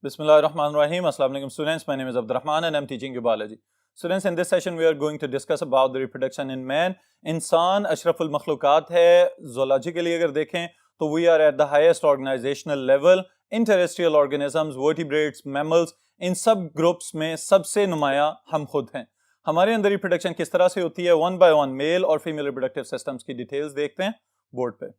Bismillahirrahmanirrahim. Assalamu alaikum students. My name is Abdurrahman and I'm teaching you biology. Students, in this session we are going to discuss about the reproduction in man. इंसान अशरफुल मखलूकात है. Zoologically अगर देखें तो we are at the highest organizational level. In terrestrial organisms, vertebrates, mammals, इन सब groups में सबसे नुमाया हम खुद हैं. हमारे अंदर रिप्रोडक्शन किस तरह से होती है, वन बाय वन मेल और फीमेल रिप्रोडक्टिव सिस्टम्स की डिटेल्स देखते हैं बोर्ड पे.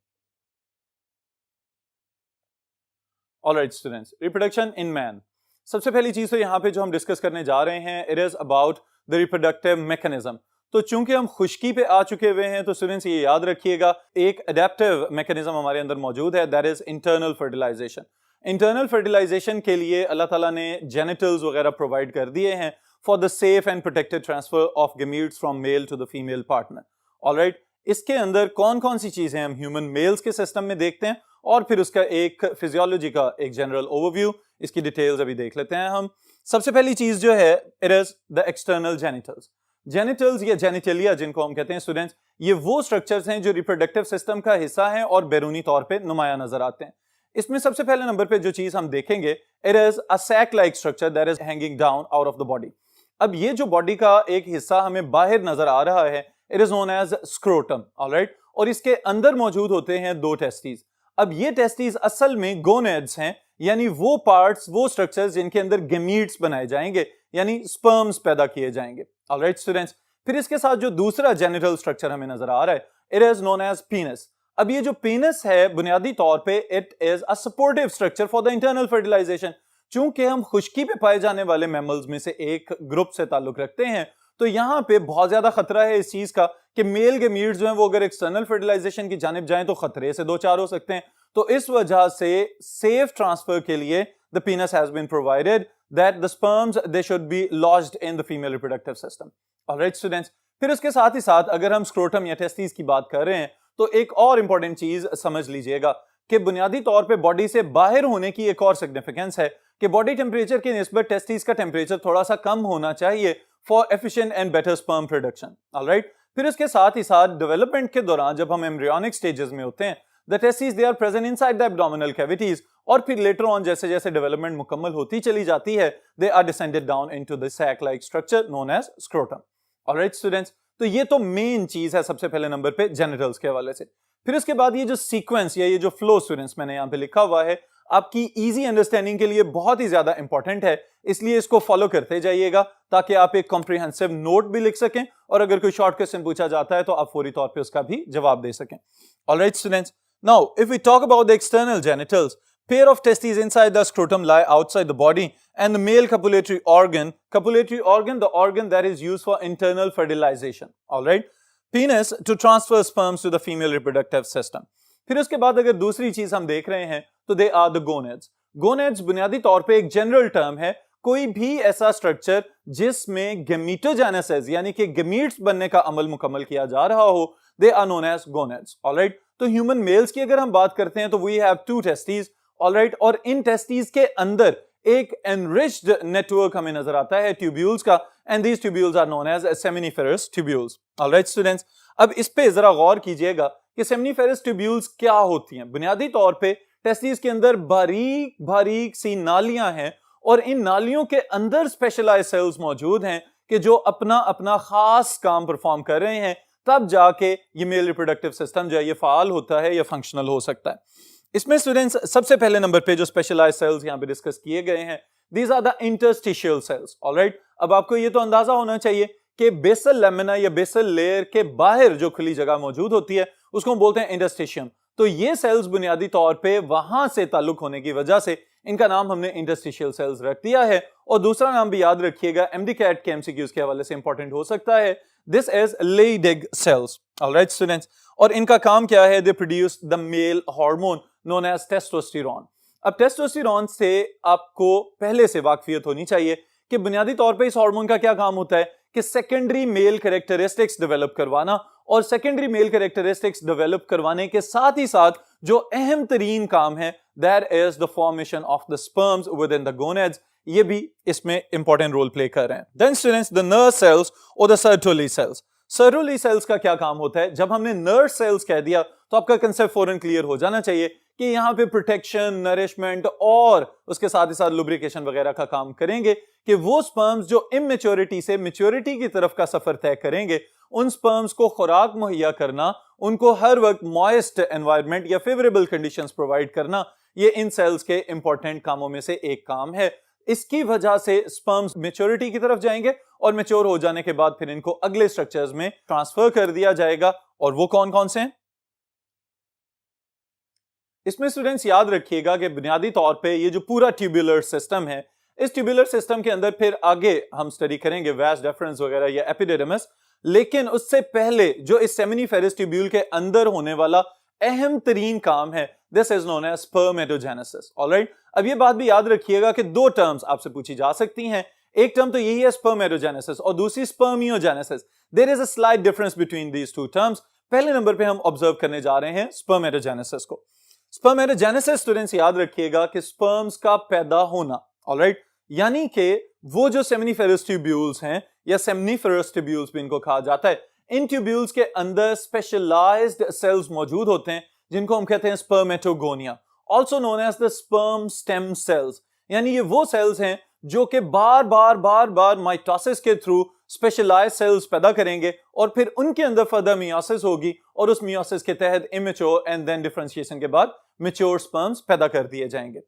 Alright students, reproduction in man. सबसे पहली चीज तो यहाँ पे जो हम डिस्कस करने जा रहे हैं, it is about the reproductive mechanism. तो चूंकि हम खुश्की पे आ चुके हुए हैं तो स्टूडेंट्स ये याद रखिएगा, एक अडेप्टिव मैकेनिज्म हमारे अंदर मौजूद है, that is internal fertilization. Internal fertilization के लिए अल्लाह ताला ने जेनिटल्स वगैरह प्रोवाइड कर दिए हैं for the safe and protected transfer of gametes from male to the female partner. Alright, इसके अंदर कौन कौन सी चीजें हम ह्यूमन मेल्स के सिस्टम में देखते हैं और फिर उसका एक फिजियोलॉजी का एक जनरल ओवरव्यू, इसकी डिटेल्स अभी देख लेते हैं हम. सबसे पहली चीज जो है, it is the external genitals. Genitals या जेनिटलिया जिनको हम कहते हैं स्टूडेंट्स, ये वो स्ट्रक्चर्स हैं जो रिप्रोडक्टिव सिस्टम का हिस्सा हैं और बैरूनी तौर पे नुमाया नजर आते हैं. इसमें सबसे पहले नंबर पे जो चीज हम देखेंगे, it is a sac like structure that is hanging down out of the body. अब ये जो बॉडी का एक हिस्सा हमें बाहर नजर आ रहा है, it is known as scrotum. Alright, और इसके अंदर मौजूद होते हैं दो टेस्टीज. अब ये टेस्टीज असल में गोनेड्स हैं, यानी वो पार्ट्स, वो स्ट्रक्चर्स जिनके अंदर गमीट्स बनाए जाएंगे, यानी स्पर्म्स पैदा किए जाएंगे. ऑलराइट स्टूडेंट्स, फिर इसके साथ जो दूसरा जेनिटल स्ट्रक्चर हमें नजर आ रहा है, it is known as penis. अब ये जो पीनस है, बुनियादी तौर पे it is a supportive structure for the internal fertilization. चूंकि हम खुश्की पे पाए जाने वाले मैमल्स में से एक ग्रुप से ताल्लुक रखते हैं, तो यहां पे बहुत ज्यादा खतरा है इस चीज का कि मेल गमीट्स जो हैं वो अगर एक्सटर्नल फर्टिलाइजेशन की जानिब जाएं तो खतरे से दो चार हो सकते हैं. तो इस वजह से सेफ ट्रांसफर के लिए the penis has been provided that the sperms they should be lodged in the female reproductive system. Alright students, फिर उसके साथ ही साथ अगर हम स्क्रोटम या टेस्टिस की बात कर रहे हैं तो एक और इंपॉर्टेंट चीज समझ लीजिएगा कि बुनियादी तौर पे बॉडी से बाहर होने की एक और सिग्निफिकेंस है कि बॉडी टेम्परेचर की निस्बत टेस्टिस का टेम्परेचर थोड़ा सा कम होना चाहिए for efficient and better sperm production. Alright, फिर इसके साथ ही साथ डेवलपमेंट के दौरान जब हम एम्ब्रियोनिक स्टेजेस में होते हैं, the testis they are present inside the abdominal cavities, और फिर लेटर ऑन जैसे जैसे डेवलपमेंट मुकम्मल होती चली जाती है, they are descended down into the sac like structure known as scrotum. Alright students, तो ये तो मेन चीज है सबसे पहले नंबर पे जेनिटल्स के हवाले से. फिर इसके बाद ये जो सीक्वेंस या ये जो फ्लो स्टूडेंट्स मैंने यहाँ पे लिखा हुआ है, आपकी इजी अंडरस्टैंडिंग के लिए बहुत ही ज्यादा इंपॉर्टेंट है, इसलिए इसको फॉलो करते जाइएगा ताकि आप एक कॉम्प्रिहेंसिव नोट भी लिख सकें और अगर कोई शॉर्ट क्वेश्चन पूछा जाता है तो आप फौरी तौर पे उसका भी जवाब दे सकें. Alright students, now if we talk about the external genitals, pair of testes inside the scrotum lie outside the body and the male copulatory organ, the organ that is used for internal fertilization. All right, penis to transfer sperms to the female reproductive system. फिर उसके बाद अगर दूसरी चीज हम देख रहे हैं तो they are the gonads. Gonads बुनियादी तौर पे एक जनरल टर्म है, कोई भी ऐसा स्ट्रक्चर जिसमें गमीटोजेनेसिस यानी कि गमीट्स बनने का अमल मुकम्मल किया जा रहा हो, they are known as gonads. All right, तो ह्यूमन मेल्स की अगर हम बात करते हैं तो we have two testes. Alright, और इन टेस्टीज के अंदर एक एनरिच्ड नेटवर्क हमें नजर आता है ट्यूब्यूल्स का, and these tubules are known as seminiferous tubules. Alright students, अब इस पे जरा गौर कीजिएगा कि सेमिनिफेरस ट्यूब्यूल्स क्या होती हैं. बुनियादी तौर पे टेस्टीज के अंदर बारीक बारीक सी नालियां हैं और इन नालियों के अंदर स्पेशलाइज्ड सेल्स मौजूद हैं कि जो अपना अपना खास काम परफॉर्म कर रहे हैं, तब जाके ये मेल रिप्रोडक्टिव सिस्टम जो है ये फाल होता है या फंक्शनल हो सकता है. इसमें स्टूडेंट्स सबसे पहले नंबर पे जो स्पेशलाइज्ड सेल्स यहां पे डिस्कस किए गए हैं, these are the interstitial cells. Alright, अब आपको ये तो अंदाजा होना चाहिए कि बेसल लेमिना या बेसल लेयर के बाहर जो खुली जगह मौजूद होती है उसको हम बोलते हैं इंटरस्टिशियम. तो ये सेल्स बुनियादी तौर पे वहां से ताल्लुक होने की वजह से इनका नाम हमने इंटरस्टिशियल सेल्स रख दिया है. और दूसरा नाम भी याद रखिएगा, एमडी कैट के एमसीक्यूज के हवाले से इंपॉर्टेंट हो सकता है, this is Leydig cells. Alright students, और इनका काम क्या है, they produce the male hormone known as testosterone. अब टेस्टोस्टेरोन से आपको पहले से वाकफियत होनी चाहिए कि बुनियादी तौर पे इस हार्मोन का क्या काम होता है कि सेकेंडरी मेल कैरेक्टरिस्टिक्स डेवलप करवाना, और सेकेंडरी मेल कैरेक्टरिस्टिक्स डेवलप करवाने के साथ ही साथ जो अहम तरीन काम है, that is the formation of the sperms within the gonads, ये भी इसमें इंपॉर्टेंट रोल प्ले कर रहे हैं. Then students, the nerve cells और the Sertoli cells. Sertoli cells का क्या काम होता है? जब हमने नर्व सेल्स कह दिया तो आपका कंसेप्ट फौरन क्लियर हो जाना चाहिए कि यहाँ पे प्रोटेक्शन, नरिशमेंट और उसके साथ ही साथ लुब्रिकेशन वगैरह का काम करेंगे कि वो स्पर्म्स जो इमेच्योरिटी से मैच्योरिटी की तरफ का सफर तय करेंगे, उन स्पर्म्स को खुराक मुहैया करना, उनको हर वक्त मॉइस्ट एनवायरनमेंट या फेवरेबल कंडीशंस प्रोवाइड करना, ये इन सेल्स के इंपॉर्टेंट कामों में से एक काम है। इसकी वजह से स्पर्म्स मैच्योरिटी की तरफ जाएंगे और मैच्योर हो जाने के बाद फिर इनको अगले स्ट्रक्चर्स में ट्रांसफर कर दिया जाएगा। और वो कौन कौन से हैं? इसमें स्टूडेंट्स याद रखिएगा कि बुनियादी तौर पे ये जो पूरा ट्यूबुलर सिस्टम है, इस ट्यूबुलर सिस्टम के अंदर फिर आगे हम स्टडी करेंगे वास डिफरेंस वगैरह या एपिडिडमिस, लेकिन उससे पहले जो इस सेमिनिफेरस ट्यूब्यूल के अंदर होने वाला अहम तरीन काम है, this is known as spermatogenesis. Alright, अब ये बात भी याद रखिएगा कि दो टर्म्स आपसे पूछी जा सकती हैं। एक टर्म तो यही है स्पर्मेटोजेनेसिस और दूसरी spermiogenesis. There is a slight difference between these two terms. पहले नंबर पे हम ऑब्जर्व करने जा रहे हैं स्पर्मेटोजेनेसिस को। स्पर्मेटोजेनेसिस स्टूडेंट्स याद रखिएगा कि स्पर्म्स का पैदा होना, ऑलराइट, यानी कि वो जो सेमिनिफेरस ट्यूब्यूल्स हैं या सेमिनिफेरस ट्यूब्यूल्स भी इनको कहा जाता है, इन ट्यूब्यूल्स के अंदर स्पेशलाइज्ड सेल्स मौजूद होते हैं जिनको हम कहते हैं spermatogonia, also known as the sperm stem cells. यानी ये वो सेल्स हैं जो कि बार बार माइटोसिस के थ्रू स्पेशलाइज्ड सेल्स पैदा करेंगे और फिर उनके अंदर फर्दर मियोसिस होगी और उस मियोसिस के तहत इमेच्योर एंड देन डिफरेंशिएशन के बाद मैच्योर स्पर्म्स पैदा कर दिए जाएंगे।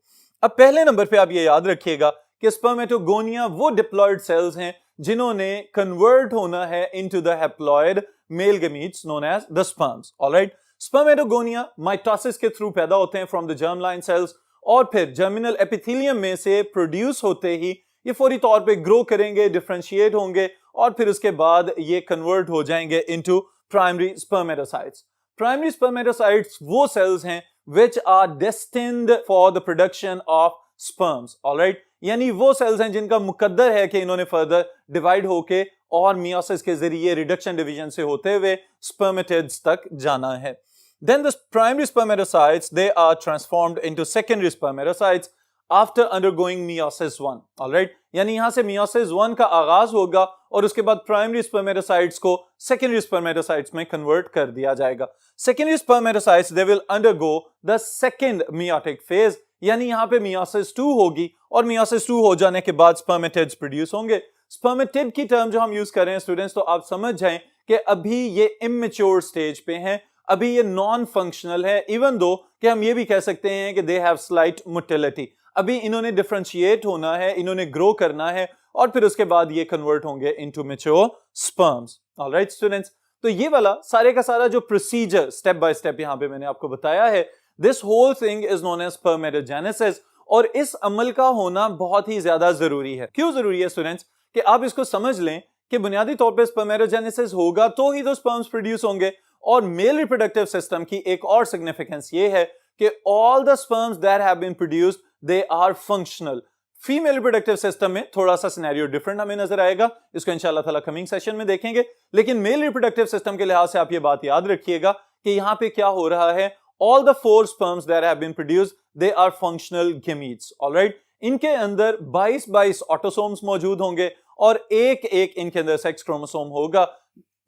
अब पहले नंबर पे आप ये याद रखिएगा कि स्पर्मेटोगोनिया वो डिप्लॉयड सेल्स हैं जिन्होंने कन्वर्ट होना है into the haploid male gametes known as the sperms. Alright, spermatogonia mitosis के थ्रू पैदा होते हैं from the germ line cells और फिर जर्मिनल एपिथेलियम में से प्रोड्यूस होते ही ये फौरी तौर पे ग्रो करेंगे, डिफरेंशिएट होंगे और फिर उसके बाद ये कन्वर्ट हो जाएंगे into primary spermatocytes. Primary spermatocytes वो सेल्स हैं which are destined for the production of sperms, alright, यानी वो सेल्स हैं जिनका मुकद्दर है कि इन्होंने फर्दर डिवाइड होके और मियोसिस के जरिए रिडक्शन डिवीजन से होते हुए स्पर्मेटिड्स तक जाना है। Then the primary spermatocytes, they are transformed into secondary spermatocytes after undergoing meiosis 1, alright, यानी यहां से meiosis 1 का आगाज होगा और उसके बाद प्राइमरी स्पर्मेटोसाइट्स को सेकेंडरी स्पर्मेटोसाइट्स में कन्वर्ट कर दिया जाएगा। Secondary spermatocytes they will undergo the second meiotic phase, यानी यहां पे मियोसिस 2 होगी और मियोसिस 2 हो जाने के बाद स्पर्मेटिड्स प्रोड्यूस होंगे। स्पर्मेटिड की टर्म जो हम यूज कर रहे हैं स्टूडेंट्स, तो आप समझ जाएं कि अभी ये इमेच्योर स्टेज पे हैं, अभी ये नॉन फंक्शनल है, इवन दो कि हम ये भी कह सकते हैं कि दे हैव स्लाइट मोटिलिटी। अभी इन्होंने डिफरेंशिएट होना है, इन्होंने ग्रो करना है और फिर उसके बाद ये कन्वर्ट होंगे into mature sperms. Alright students, तो ये वाला सारे का सारा जो प्रोसीजर स्टेप बाय स्टेप यहां पे मैंने आपको बताया है, this whole thing is known as spermatogenesis. और इस अमल का होना बहुत ही ज्यादा जरूरी है। क्यों जरूरी है स्टूडेंट्स? कि आप इसको समझ लें कि बुनियादी तौर पे स्पर्मेटोजेनेसिस होगा तो ही तो स्पर्म्स प्रोड्यूस होंगे। और मेल रिप्रोडक्टिव सिस्टम की एक और सिग्निफिकेंस ये है कि all the sperms that have been produced they are functional. Female reproductive system में थोड़ा सा सिनेरियो डिफरेंट हमें नजर आएगा, इसको इंशाल्लाह ताला कमिंग सेशन में देखेंगे। लेकिन मेल रिप्रोडक्टिव सिस्टम के लिहाज से आप ये बात याद रखिएगा कि यहां पे क्या हो रहा है, all the 4 sperms that have been produced they are functional gametes. Alright, इनके अंदर 22 ऑटोसोम्स मौजूद होंगे और एक एक इनके अंदर सेक्स क्रोमोसोम होगा,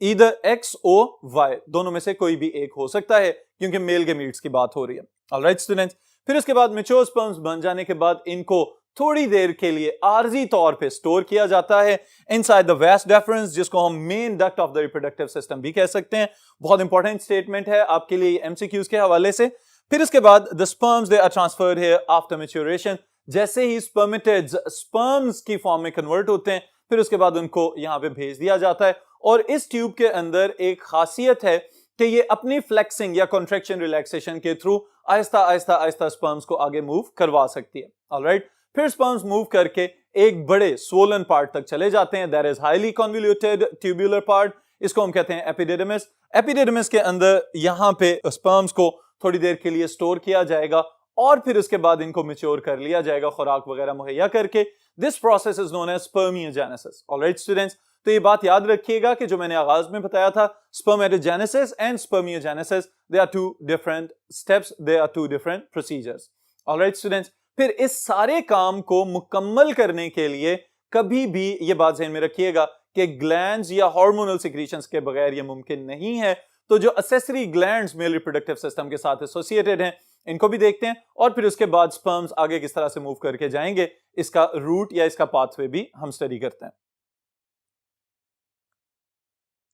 ईदर X और Y, दोनों में से कोई भी एक हो सकता है क्योंकि मेल गमीट्स की बात हो रही है। ऑलराइट स्टूडेंट्स, फिर उसके बाद मैच्योर स्पर्म्स बन जाने के बाद इनको थोड़ी देर के लिए आर्जी तौर पे स्टोर किया जाता है इनसाइड द वास डेफरेंस, जिसको हम main duct of the reproductive system भी कह सकते हैं। बहुत इंपॉर्टेंट स्टेटमेंट है आपके लिए एमसीक्यूज के हवाले से। फिर इसके बाद the sperms they are transferred here after maturation. जैसे ही स्पर्मेटिड्स स्पर्म्स की फॉर्म में कन्वर्ट होते हैं, फिर उसके बाद उनको यहां पे भेज दिया जाता है। और इस ट्यूब के अंदर एक खासियत है कि ये अपनी फ्लेक्सिंग या कॉन्ट्रैक्शन रिलैक्सेशन के थ्रू आहिस्ता आहिस्ता आहिस्ता स्पर्म्स को आगे मूव करवा सकती है। ऑलराइट, फिर स्पर्म्स मूव करके एक बड़े स्वोलन पार्ट तक चले जाते हैं, that is highly convoluted tubular part, इसको हम कहते हैं एपिडिडमिस। एपिडिडमिस के अंदर यहां पे स्पर्म्स को थोड़ी देर के लिए स्टोर किया जाएगा और फिर उसके बाद इनको मैच्योर कर लिया जाएगा खुराक वगैरह मुहैया करके। This process is known as spermiogenesis. Alright students, तो ये बात याद रखिएगा कि जो मैंने आगाज में बताया था, spermatogenesis and spermiogenesis, they are 2 different steps, they are 2 different procedures. Alright students, फिर इस सारे काम को मुकम्मल करने के लिए कभी भी ये बात ध्यान में रखिएगा कि ग्लैंड्स या हार्मोनल सिक्रीशंस के बगैर ये मुमकिन नहीं है। तो जो accessory glands mail reproductive system के साथ एसोसिएटेड हैं इनको भी देखते हैं, और फिर उसके बाद स्पर्म्स आगे किस तरह से मूव करके जाएंगे इसका रूट या इसका पाथवे भी हम स्टडी करते हैं।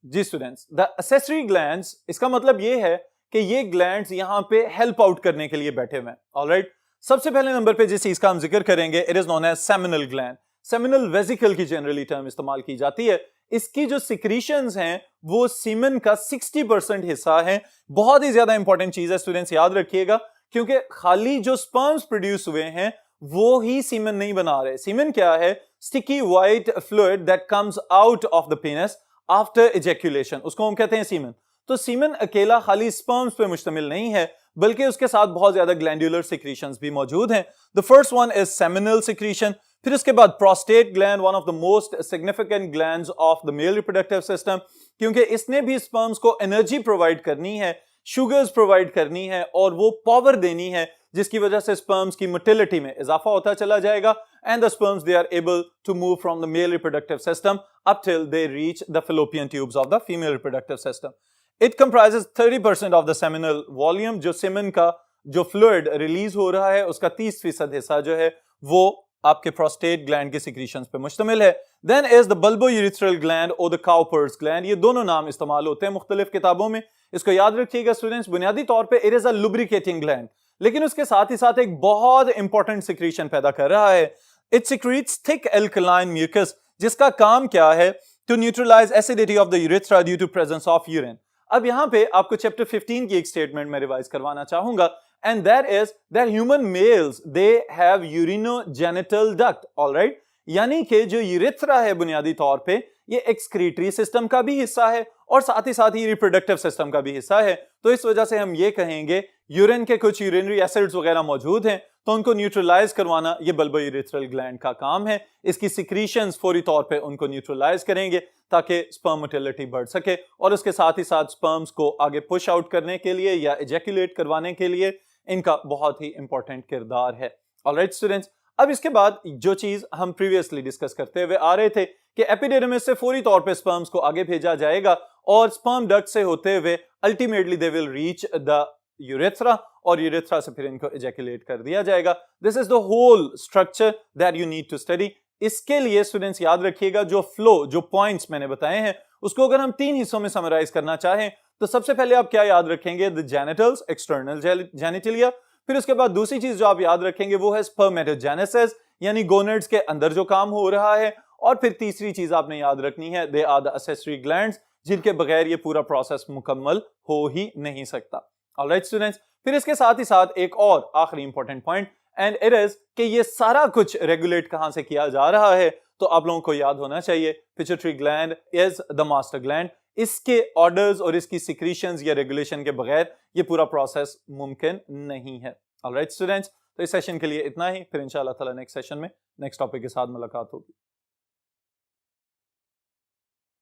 जी स्टूडेंट्स, द असेसरी ग्लैंड्स, इसका मतलब ये है कि ये ग्लैंड्स यहां पे हेल्प आउट करने के लिए बैठे हुए हैं। ऑलराइट, सबसे पहले नंबर पे जिस चीज का हम जिक्र करेंगे, it is known as seminal gland. Seminal vesicle की जनरली टर्म इस्तेमाल की जाती है। इसकी जो सिक्रीशंस हैं वो सीमेन का 60% हिस्सा है। बहुत ही ज्यादा इंपॉर्टेंट चीज है स्टूडेंट्स, याद रखिएगा, क्योंकि खाली जो स्पर्म्स प्रोड्यूस हुए हैं वो ही सीमेन नहीं बना रहे। सीमेन क्या है? Sticky white fluid that comes out of the penis after ejaculation, उसको हम कहते हैं सीमेन। तो सीमेन अकेला खाली स्पर्म्स पे मुश्तमिल नहीं है, बल्कि उसके साथ बहुत ज्यादा ग्लैंडुलर सिक्रीशंस भी मौजूद हैं। The first one is seminal secretion, फिर उसके बाद prostate gland, one of the most significant glands of the male reproductive system, क्योंकि इसने भी स्पर्म्स को एनर्जी प्रोवाइड करनी है, शुगर्स प्रोवाइड करनी है और वो पावर देनी है, जिसकी वजह से स्पर्म्स की मोटिलिटी में इजाफा होता चला जाएगा, and the sperms they are able to move from the male reproductive system up till they reach the fallopian tubes of the female reproductive system. It comprises 30% of the seminal volume. जो semen का जो fluid release हो रहा है उसका 30% हिस्सा जो है वो आपके prostate gland के secretions पे मुश्तमिल है। Then is the bulbourethral gland or the Cowper's gland. ये दोनों नाम इस्तेमाल होते हैं मुख्तलिफ किताबों में। इसको याद रखिएगा स्टूडेंट्स, बुनियादी तौर पे it is a lubricating gland, लेकिन उसके साथ ही साथ एक बहुत इंपॉर्टेंट सिक्रीशन पैदा कर रहा है। It secretes thick alkaline mucus, जिसका काम क्या है? To neutralize acidity of the urethra due to presence of urine. अब यहां पे आपको चैप्टर 15 की एक स्टेटमेंट में रिवाइज करवाना चाहूंगा, and that is that human males they have urinogenital duct, all right? यानी कि जो यूरेथ्रा है बुनियादी तौर पे ये एक्सक्रीटरी सिस्टम का भी हिस्सा है और साथ ही रिप्रोडक्टिव सिस्टम का भी हिस्सा है। तो इस वजह से हम ये कहेंगे यूरिन के कुछ यूरिनरी एसिड्स वगैरह मौजूद हैं, तो उनको न्यूट्रलाइज करवाना ये बल्बोयूरेथ्रल ग्लैंड का काम है। इसकी सिक्रीशंस फौरी तौर पे उनको न्यूट्रलाइज करेंगे ताकि स्पर्म मोटिलिटी बढ़ सके, और उसके साथ ही साथ स्पर्म्स को आगे पुश आउट करने के लिए या इजैक्यूलेट करवाने के लिए इनका बहुत ही इंपॉर्टेंट किरदार है। ऑलराइट स्टूडेंट्स, अब इसके बाद जो चीज हम प्रीवियसली डिस्कस करते हुए आ रहे थे कि एपिडेर्मिस से फौरी तौर पे स्पर्म्स को आगे भेजा जाएगा और स्पर्म डक्ट से होते हुए ultimately they will reach the urethra, और यूरेथ्रा से फिर इनको इजैक्यूलेट कर दिया जाएगा। This is the whole structure that you need to study. इसके लिए स्टूडेंट्स याद रखिएगा जो फ्लो, जो पॉइंट्स मैंने बताए हैं उसको अगर हम 3 हिस्सों में समराइज करना चाहें तो सबसे पहले आप क्या याद रखेंगे? The genitals, external genitalia. फिर उसके बाद दूसरी चीज जो आप याद रखेंगे वो है स्पर्मेटोजेनेसिस, यानी गोनेड्स के अंदर जो काम हो रहा है। और फिर तीसरी चीज आपने याद रखनी है, they are the accessory glands, जिनके बगैर ये पूरा प्रोसेस मुकम्मल हो ही नहीं सकता। ऑलराइट स्टूडेंट्स, फिर इसके साथ ही साथ एक और आखिरी important point, and it is कि ये सारा कुछ रेगुलेट कहां से किया जा रहा है, तो आप लोगों को याद होना चाहिए pituitary gland is the master gland. इसके ऑर्डर्स और इसकी सिक्रीशंस या रेगुलेशन के बगैर ये पूरा प्रोसेस मुमकिन नहीं है। ऑलराइट स्टूडेंट्स, तो इस सेशन के लिए इतना ही, फिर इंशाअल्लाह ताला नेक्स्ट सेशन में नेक्स्ट टॉपिक के साथ मुलाकात होगी।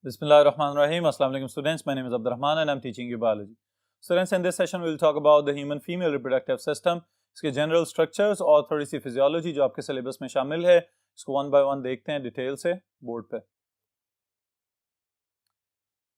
Bismillahirrahmanirrahim. Assalamu alaikum students. My name is Abdurrahman and I'm teaching you biology. Students, in this session we will talk about the human female reproductive system, इसके general structures और थोड़ी सी physiology जो आपके syllabus में शामिल है। इसको one by one देखते हैं डिटेल से बोर्ड पे।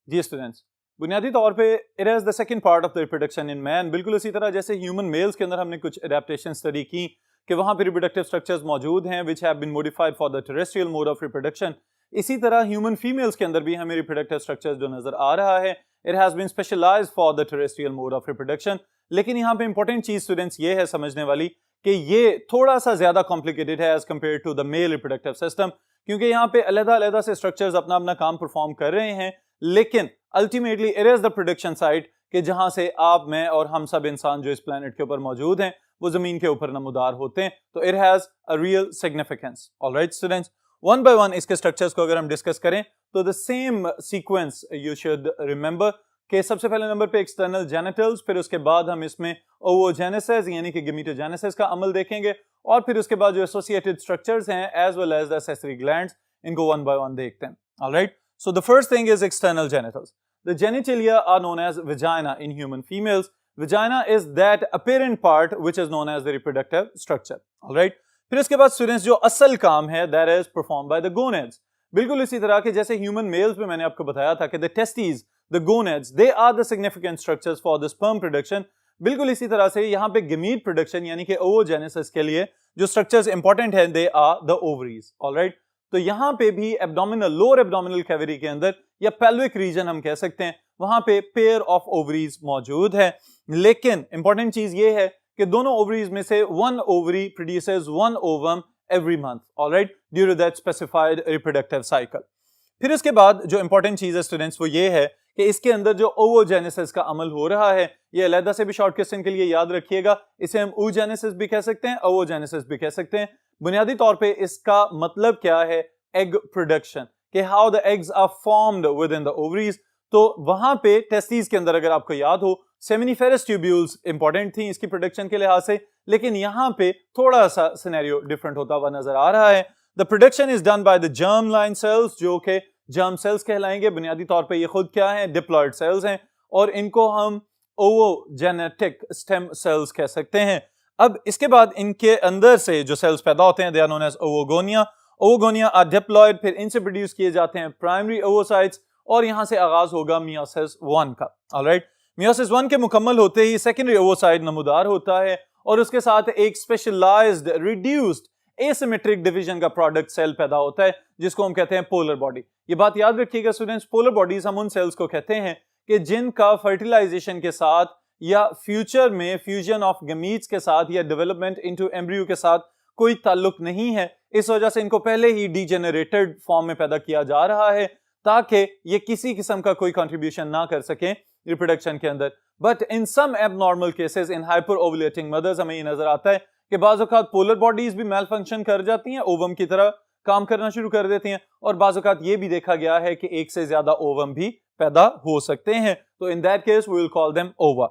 जी स्टूडेंट्स, बुनियादी तौर पे it is the second part of the reproduction in man। बिल्कुल उसी तरह जैसे ह्यूमन मेल्स के अंदर हमने कुछ एडेप्टेशन स्टडी की कि वहां पे रिप्रोडक्टिव स्ट्रक्चर्स मौजूद हैं which have been modified for the terrestrial mode of reproduction। इसी तरह ह्यूमन फीमेल्स के अंदर भी हमें रिप्रोडक्टिव स्ट्रक्चर्स जो नजर आ रहा है it has been specialized for the terrestrial mode of reproduction. लेकिन यहाँ पे इंपॉर्टेंट चीज स्टूडेंट्स ये है समझने वाली कि ये थोड़ा सा ज्यादा कॉम्प्लिकेटेड है as compare to the male reproductive system, क्योंकि यहाँ पे अलग-अलग से स्ट्रक्चर्स अपना अपना काम परफॉर्म कर रहे हैं, लेकिन ultimately it is the production site कि जहां से आप, मैं और हम सब इंसान जो इस प्लेनेट के ऊपर मौजूद हैं वो जमीन के ऊपर नमूदार होते हैं। तो it has a real significance. Alright students, one by one इसके स्ट्रक्चर्स को अगर हम डिस्कस करें तो the same sequence you should remember कि सबसे पहले नंबर पे एक्सटर्नल जेनिटल्स, फिर उसके बाद हम इसमें ओवोजेनेसिस यानी कि गमीटोजेनेसिस का अमल देखेंगे, और फिर उसके बाद जो एसोसिएटेड स्ट्रक्चर्स हैं as well as the accessory glands, इनको वन बाय वन देखते हैं। Alright, so the first thing is external genitals. The genitalia are known as vagina in human females. Vagina is that apparent part which is known as the reproductive structure. Alright, फिर इसके बाद students जो असल काम है that is perform by the gonads. बिल्कुल इसी तरह के जैसे ह्यूमन मेल्स में मैंने आपको बताया था कि the testes, the gonads they are the significant structures for the sperm production. बिल्कुल इसी तरह से यहाँ पे गमीट प्रोडक्शन यानी कि ओवोजेनेसिस के लिए जो स्ट्रक्चर्स इंपॉर्टेंट हैं they are the ovaries. Alright, तो यहाँ पे भी एब्डोमिनल लोअर एब्डोमिनल कैविटी के अंदर या पेल्विक रीजन हम कह सकते हैं, वहां पे पेयर ऑफ ओवरीज मौजूद है। लेकिन इंपॉर्टेंट चीज ये है कि दोनों ओवरीज में से one ovary produces one ovum every month, alright, due to that specified reproductive cycle. फिर इसके बाद जो इंपॉर्टेंट चीज है स्टूडेंट्स वो ये है कि इसके अंदर जो ओवोजेनेसिस का अमल हो रहा है, ये अलहदा से भी शॉर्ट क्वेश्चन के लिए याद रखिएगा, इसे हम oogenesis भी कह सकते हैं, ओवोजेनेसिस भी कह सकते हैं। बुनियादी तौर पे इसका मतलब क्या है, एग प्रोडक्शन, कि how the eggs are formed within the ovaries. तो वहां पे टेस्टिस के अंदर अगर आपको याद हो सेमिनिफेरस ट्यूब्यूल्स इंपॉर्टेंट थी इसकी प्रोडक्शन के लिहाज से, लेकिन यहाँ पे थोड़ा सा सिनेरियो डिफरेंट होता हुआ नजर आ रहा है। The production is done by the germ line cells, जो कि जर्म सेल्स कहलाएंगे। बुनियादी तौर पे ये खुद क्या हैं, डिप्लॉयड सेल्स हैं, और इनको हम ओवोजेनेटिक स्टेम सेल्स कह सकते हैं। अब इसके बाद इनके अंदर से जो सेल्स पैदा होते हैं they are known as oogonia. Oogonia are diploid, फिर इनसे प्रोड्यूस किए जाते हैं प्राइमरी ओवोसाइट्स, और यहां से आगाज होगा मियोसिस 1 का। ऑलराइट, मियोसिस 1 के मुकम्मल होते ही सेकेंडरी ओवोसाइट नमूदार होता है, और उसके साथ एक स्पेशलाइज्ड रिड्यूस्ड एसिमेट्रिक डिवीजन का प्रोडक्ट सेल पैदा होता है, जिसको हम कहते हैं पोलर बॉडी। ये बात याद रखिएगा स्टूडेंट्स, पोलर बॉडीज हम उन सेल्स को कहते हैं कि जिनका फर्टिलाइजेशन के साथ या फ्यूचर में फ्यूजन ऑफ गमीट्स के साथ या डेवलपमेंट इनटू एम्ब्रियो के साथ कोई ताल्लुक नहीं है। इस वजह से इनको पहले ही डीजेनरेटेड फॉर्म में पैदा किया जा रहा है, ताकि ये किसी किस्म का कोई कंट्रीब्यूशन ना कर सकें रिप्रोडक्शन के अंदर। But in some abnormal cases in hyper ovulating mothers हमें ये नजर आता है कि बाज़ औक़ात पोलर बॉडीज भी मेल फंक्शन कर जाती हैं, ओवम की तरह काम करना शुरू कर देती हैं, और बाज़ औक़ात ये भी देखा गया है कि एक से ज्यादा ओवम भी पैदा हो सकते हैं। तो in that case we will call them ova.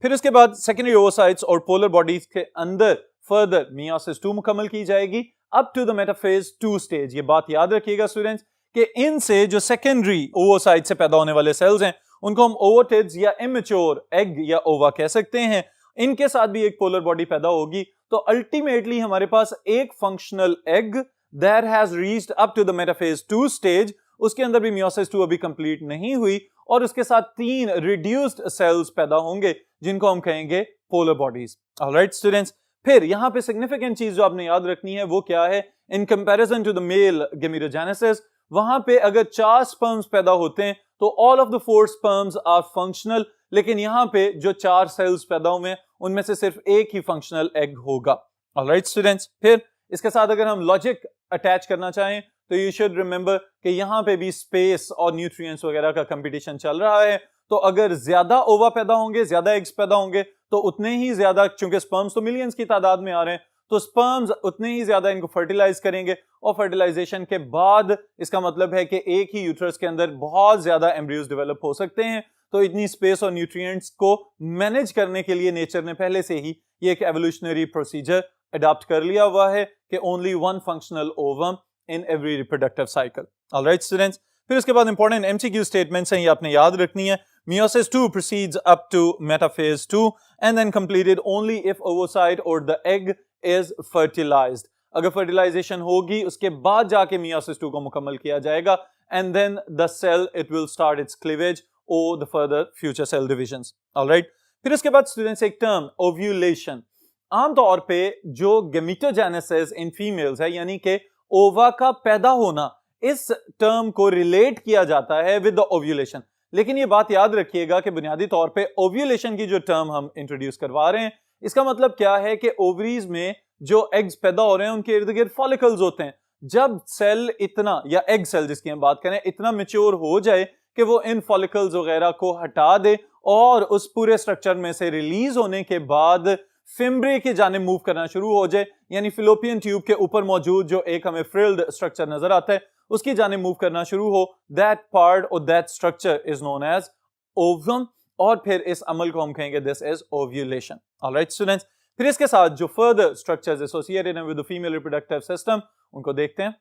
फिर उसके बाद सेकेंडरी ओवोसाइट्स और पोलर बॉडीज के अंदर फर्दर मियोसिस 2 मुकम्मल की जाएगी up to the metaphase 2 stage. ये बात याद रखिएगा स्टूडेंट्स कि इनसे जो सेकेंडरी ओवोसाइट से पैदा होने वाले सेल्स हैं उनको हम ओवोटिड्स या इमेच्योर एग या ओवा कह सकते हैं। इनके साथ भी एक पोलर बॉडी पैदा होगी, तो अल्टीमेटली हमारे पास एक functional egg that has reached up to the metaphase 2 stage, उसके अंदर भी मियोसिस 2 अभी कंप्लीट नहीं हुई, और उसके साथ 3 रिड्यूस्ड सेल्स पैदा होंगे जिनको हम कहेंगे पोलर बॉडीज। ऑलराइट स्टूडेंट्स, फिर यहाँ पे सिग्निफिकेंट चीज जो आपने याद रखनी है वो क्या है, in comparison to the male gametogenesis, वहां पे अगर 4 स्पर्म्स पैदा होते हैं तो all of the 4 sperms are functional, लेकिन यहाँ पे जो 4 सेल्स पैदा हुए हैं उनमें से सिर्फ एक ही फंक्शनल एग होगा। ऑलराइट स्टूडेंट्स, फिर इसके साथ अगर हम लॉजिक अटैच करना चाहें तो यू शुड रिमेंबर कि यहाँ पे भी स्पेस और न्यूट्रिएंट्स वगैरह का कंपटीशन चल रहा है। तो अगर ज्यादा ओवा पैदा होंगे, ज्यादा एग्स पैदा होंगे, तो उतने ही ज्यादा, चूंकि स्पर्म्स तो मिलियंस की तादाद में आ रहे हैं, तो स्पर्म्स उतने ही ज्यादा इनको फर्टिलाइज करेंगे, और फर्टिलाइजेशन के बाद इसका मतलब है कि एक ही यूट्रस के अंदर बहुत ज्यादा एम्ब्रियोज डेवलप हो सकते हैं। तो इतनी स्पेस और न्यूट्रिएंट्स को मैनेज करने के लिए नेचर ने पहले से ही ये एक एवोल्यूशनरी प्रोसीजर अडॉप्ट कर लिया हुआ है कि only one functional ovum in every reproductive cycle. Alright students, फिर उसके बाद इंपॉर्टेंट एमसीक्यू स्टेटमेंट्स हैं, ये आपने याद रखनी है। Meiosis 2 proceeds up to metaphase 2 and then completed only if oocyte or the egg is fertilized. अगर fertilization होगी उसके बाद जाके meiosis 2 को मुकम्मल किया जाएगा, and then the cell it will start its cleavage or the further future cell divisions. All right. फिर उसके बाद students एक term ovulation, आमतौर पे जो gametogenesis in females है, यानी कि ओवा का पैदा होना, इस टर्म को रिलेट किया जाता है विद द ओव्यूलेशन। लेकिन ये बात याद रखिएगा कि बुनियादी तौर पे ओव्यूलेशन की जो टर्म हम इंट्रोड्यूस करवा रहे हैं, इसका मतलब क्या है कि ओवरीज में जो एग्स पैदा हो रहे हैं उनके इर्द गिर्द फॉलिकल्स होते हैं। जब सेल इतना, या एग सेल जिसकी हम बात करें, इतना मैच्योर हो जाए कि वो इन फॉलिकल्स वगैरह को हटा दे और उस पूरे स्ट्रक्चर में से रिलीज होने के बाद फिम्ब्रे की जाने मूव करना शुरू हो जाए, यानी फिलोपियन ट्यूब के ऊपर मौजूद जो एक हमें फ्रिल्ड स्ट्रक्चर नजर आता है उसकी जाने मूव करना शुरू हो, दैट पार्ट और that structure is known as ovum, और फिर इस अमल को हम कहेंगे this is ovulation. Alright students, फिर इसके साथ जो फर्दर स्ट्रक्चर्स एसोसिएटेड हैं with the female reproductive system उनको देखते हैं।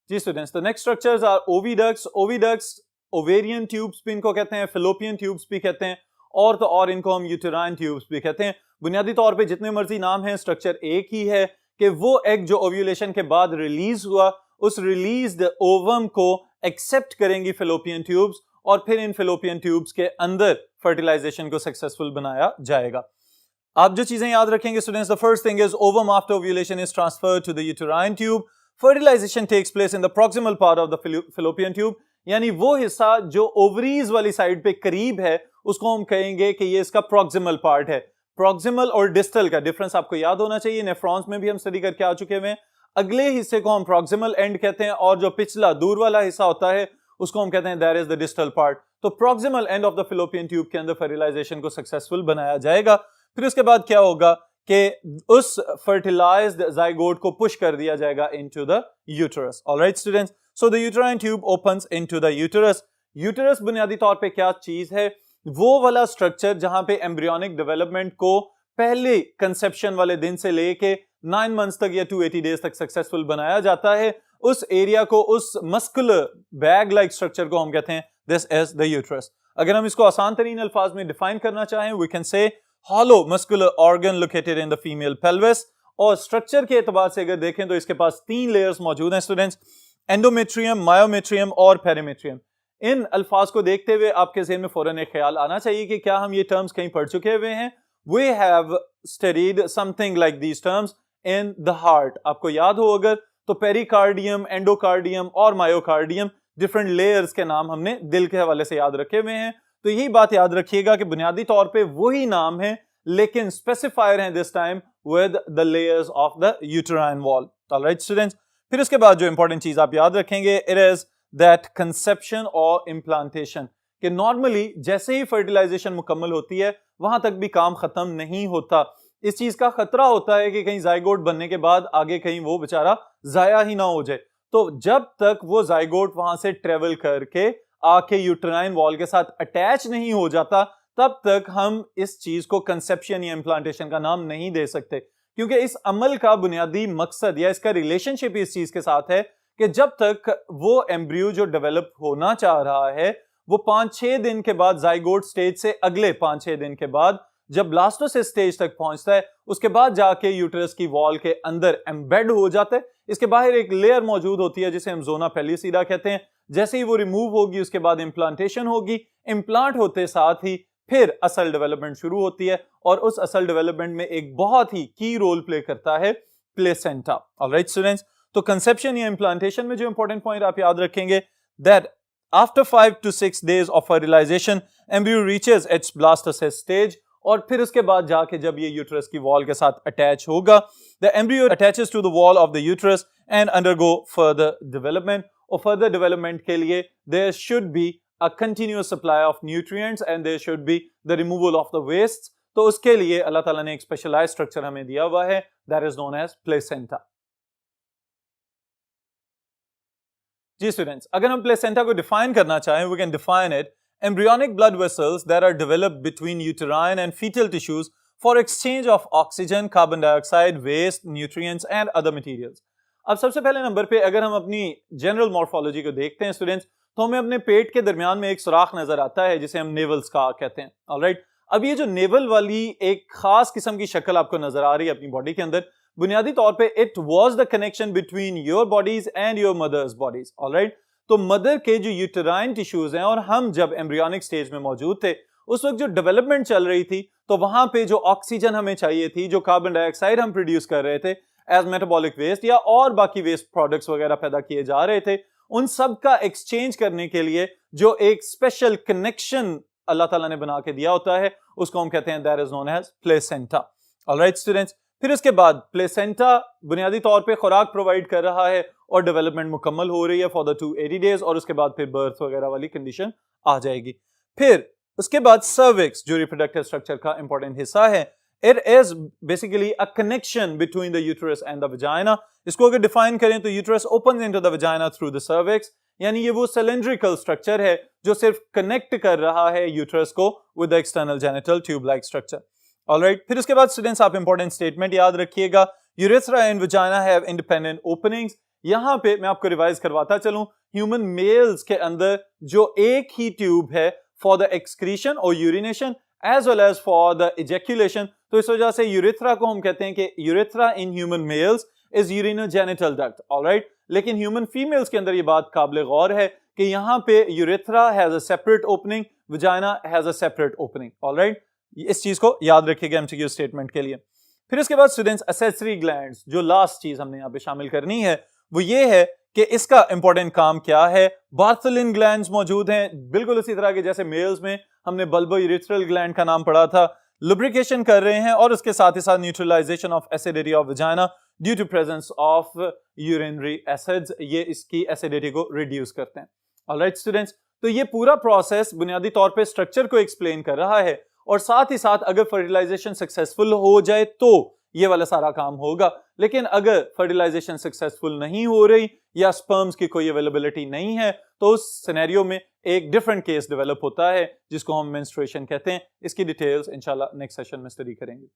जी students, the next structures are oviducts. Oviducts ovarian tubes भी इनको कहते हैं, फिलोपियन ट्यूब्स भी कहते हैं, और तो और इनको हम यूटेराइन ट्यूब्स भी कहते हैं। बुनियादी तौर पे जितने मर्जी नाम हैं, स्ट्रक्चर एक ही है कि वो एग जो ओव्यूलेशन के बाद रिलीज हुआ, उस रिलीज्ड ओवम को एक्सेप्ट करेंगी फेलोपियन ट्यूब्स और फिर इन फेलोपियन ट्यूब्स के अंदर फर्टिलाइजेशन को सक्सेसफुल बनाया जाएगा। आप जो चीजें याद रखेंगे students, the first thing is ovum after ovulation is transferred to the uterine tube. Fertilisation takes place in the proximal part of the fallopian tube, यानी वो हिस्सा जो ओवरीज वाली साइड पे करीब है उसको हम कहेंगे कि ये इसका प्रॉक्सिमल पार्ट है। प्रॉक्सिमल और डिस्टल का डिफरेंस आपको याद होना चाहिए, नेफ्रॉन्स में भी हम स्टडी करके आ चुके हैं। अगले हिस्से को हम प्रॉक्सिमल एंड कहते हैं और जो पिछला दूर वाला हिस्सा होता है उसको हम कहते हैं that is the distal part. तो proximal end of the fallopian tube के अंदर फर्टिलाइजेशन को सक्सेसफुल बनाया जाएगा। फिर उसके बाद क्या होगा कि उस फर्टिलाइज्ड जाइगोट को पुश कर दिया जाएगा into the uterus. Alright students, so the uterine tube opens into the uterus. Uterus बुनियादी तौर पे क्या चीज है? वो वाला स्ट्रक्चर जहां पे एम्ब्रियोनिक डेवलपमेंट को पहले कंसेप्शन वाले दिन से लेके 9 मंथ्स तक या 280 डेज तक सक्सेसफुल बनाया जाता है। उस एरिया को, उस मस्कुलर बैग लाइक स्ट्रक्चर को हम कहते हैं दिस इज द यूटेरस। अगर हम इसको आसान तरीन अल्फाज में डिफाइन करना चाहें, we can say hollow muscular organ located in the female pelvis। और स्ट्रक्चर के एतबार से अगर देखें तो इसके पास 3 लेयर्स मौजूद हैं स्टूडेंट्स, एंडोमेट्रियम, मायोमेट्रियम और पेरीमेट्रियम। इन अल्फाज को देखते हुए आपके ज़हन में फौरन एक ख्याल आना चाहिए कि क्या हम ये टर्म्स कहीं पढ़ चुके हुए हैं। We have studied something like these terms in the heart. आपको याद हो अगर तो पेरिकार्डियम, एंडोकार्डियम और मायोकार्डियम डिफरेंट लेयर्स के नाम हमने दिल के हवाले से याद रखे हुए हैं। तो यही बात याद रखिएगा कि बुनियादी तौर पे वही नाम है लेकिन स्पेसिफायर हैं this time with the layers of the uterine wall. Alright students, फिर उसके बाद जो इंपॉर्टेंट चीज आप याद रखेंगे इट इज दैट कंसेप्शन और इम्प्लांटेशन। कि नॉर्मली जैसे ही फर्टिलाइजेशन मुकम्मल होती है वहां तक भी काम खत्म नहीं होता। इस चीज का खतरा होता है कि कहीं जाइगोट बनने के बाद आगे कहीं वो बेचारा जाया ही ना हो जाए। तो जब तक वो जाइगोट वहां से ट्रेवल करके आके यूटेराइन वॉल के साथ अटैच नहीं हो जाता तब तक हम इस चीज को कंसेप्शन या इम्प्लांटेशन का नाम नहीं दे सकते, क्योंकि इस अमल का बुनियादी मकसद या इसका रिलेशनशिप इस चीज के साथ है कि जब तक वो एम्ब्रियो जो डेवलप होना चाह रहा है वो 5-6 दिन के बाद जाइगोट स्टेज से अगले 5-6 दिन के बाद जब ब्लास्टोसिस स्टेज तक पहुंचता है उसके बाद जाके यूटेरस की वॉल के अंदर एम्बेड हो जाता है। इसके बाहर एक लेयर मौजूद होती है जिसे हम जोना पेलिसिडा कहते हैं। जैसे ही वो रिमूव होगी उसके बाद इम्प्लांटेशन होगी। इम्प्लांट होते साथ ही फिर असल डेवलपमेंट शुरू होती है और उस असल डेवलपमेंट में एक बहुत ही की रोल प्ले करता है प्लेसेंटा। ऑलराइट स्टूडेंट्स, तो कंसेप्शन या इम्प्लांटेशन में जो इंपॉर्टेंट पॉइंट आप याद रखेंगे that after 5 to 6 days of fertilization embryo reaches its blastocyst stage। और फिर उसके बाद जाके जब ये यूटेरस की वॉल के साथ अटैच होगा, the embryo attaches to the wall of the uterus and undergo further development। और further development के लिए there should be a continuous supply of nutrients and there should be the removal of the wastes। तो उसके लिए अल्लाह ताला ने एक specialised structure हमें दिया हुआ है that is known as placenta। जी स्टूडेंट्स, अगर हम प्लेसेंटा को डिफाइन करना चाहें we can define it embryonic blood vessels that are developed between uterine and fetal tissues for exchange of oxygen, carbon dioxide, waste, nutrients and other materials। अब सबसे पहले नंबर पे अगर हम अपनी जनरल मॉर्फोलॉजी को देखते हैं स्टूडेंट्स तो हमें अपने पेट के दरमियान में एक सुराख नजर आता है जिसे हम नेवल स्कार कहते हैं। ऑलराइट, अब ये जो नेवल वाली एक खास किस्म की शक्ल आपको नजर आ रही है अपनी बॉडी के अंदर, बुनियादी तौर पे it was the connection between your bodies and your mother's bodies. Alright, तो मदर के जो यूटेराइन टिश्यूज हैं और हम जब एम्ब्रियोनिक स्टेज में मौजूद थे उस वक्त जो डेवलपमेंट चल रही थी तो वहां पे जो ऑक्सीजन हमें चाहिए थी, जो कार्बन डाइऑक्साइड हम प्रोड्यूस कर रहे थे एज मेटाबॉलिक वेस्ट या और बाकी वेस्ट प्रोडक्ट्स वगैरह पैदा किए जा रहे थे, उन सब का एक्सचेंज करने के लिए जो एक स्पेशल कनेक्शन अल्लाह ताला ने बना के दिया होता है उसको हम कहते हैं that is known as placenta. Alright students, फिर उसके बाद प्लेसेंटा बुनियादी तौर पे खुराक प्रोवाइड कर रहा है और डेवलपमेंट मुकम्मल हो रही है फॉर द 280 डेज और उसके बाद फिर बर्थ वगैरह वाली कंडीशन आ जाएगी। फिर उसके बाद सर्विक्स जो रिप्रोडक्टिव स्ट्रक्चर का इंपॉर्टेंट हिस्सा है, it is basically a connection between the uterus and the vagina. इसको अगर डिफाइन करें तो uterus opens into the vagina through the cervix, यानी ये वो सिलेंड्रिकल स्ट्रक्चर है जो सिर्फ कनेक्ट कर रहा है यूटेरस को with the external genital tube like structure. Alright, फिर उसके बाद स्टूडेंट्स आप इंपॉर्टेंट स्टेटमेंट याद रखिएगा, urethra and vagina have independent openings. यहां पे मैं आपको रिवाइज करवाता चलूं, ह्यूमन मेल्स के अंदर जो एक ही ट्यूब है फॉर द एक्सक्रीशन और urination as well as for the ejaculation, तो इस वजह से यूरेथ्रा को हम कहते हैं कि urethra in human mails is urinogenital duct. Alright, लेकिन ह्यूमन फीमेल्स के अंदर ये बात काबिल गौर है कि यहाँ पे urethra has a separate opening, vagina has a separate opening. Alright, इस चीज को याद रखिएगा एमसीक्यू स्टेटमेंट के लिए। फिर इसके बाद स्टूडेंट्स एक्सेसरी ग्लैंड्स, जो लास्ट चीज हमने यहाँ पे शामिल करनी है वो ये है कि इसका इंपॉर्टेंट काम क्या है। बार्थलिन ग्लैंड्स मौजूद हैं, बिल्कुल उसी तरह के जैसे मेल्स में हमने बल्बो यूरेथ्रल ग्लैंड का नाम पढ़ा था। लुब्रिकेशन कर रहे हैं और उसके साथ ही साथ neutralisation of acidity of vagina due to presence of urinary acids, ये इसकी एसिडिटी को रिड्यूस करते हैं। ऑलराइट स्टूडेंट्स, तो ये पूरा प्रोसेस बुनियादी तौर पे स्ट्रक्चर को एक्सप्लेन कर रहा है और साथ ही साथ अगर फर्टिलाइजेशन सक्सेसफुल हो जाए तो ये वाला सारा काम होगा। लेकिन अगर फर्टिलाइजेशन सक्सेसफुल नहीं हो रही या स्पर्म्स की कोई अवेलेबिलिटी नहीं है तो उस सिनेरियो में एक डिफरेंट केस डेवलप होता है जिसको हम मेंस्ट्रुएशन कहते हैं। इसकी डिटेल्स इंशाल्लाह नेक्स्ट सेशन में स्टडी करेंगे।